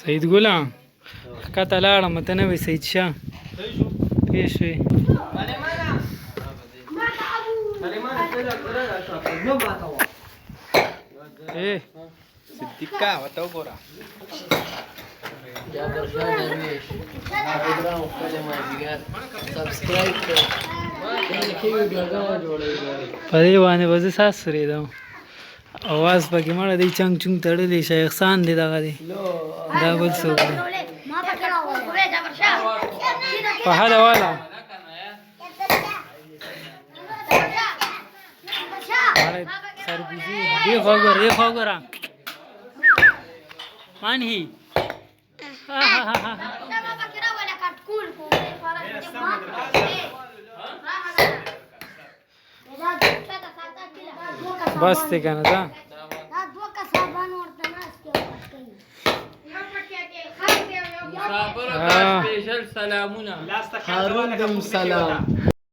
سید ګله کته لاړم ته نه وې سید شاه پېښ وې صدیقه ورته وګوره په دې باندې به زه ساس سورېدم اواز پکې مړه دی چنګ چونګ تړلی شیخ خان دی دغه دی دا بل څوک دی په هله والا سربوزي دې خوا ګوره دې خوا ګوره مانهي بس دی کنه دا سلامونه.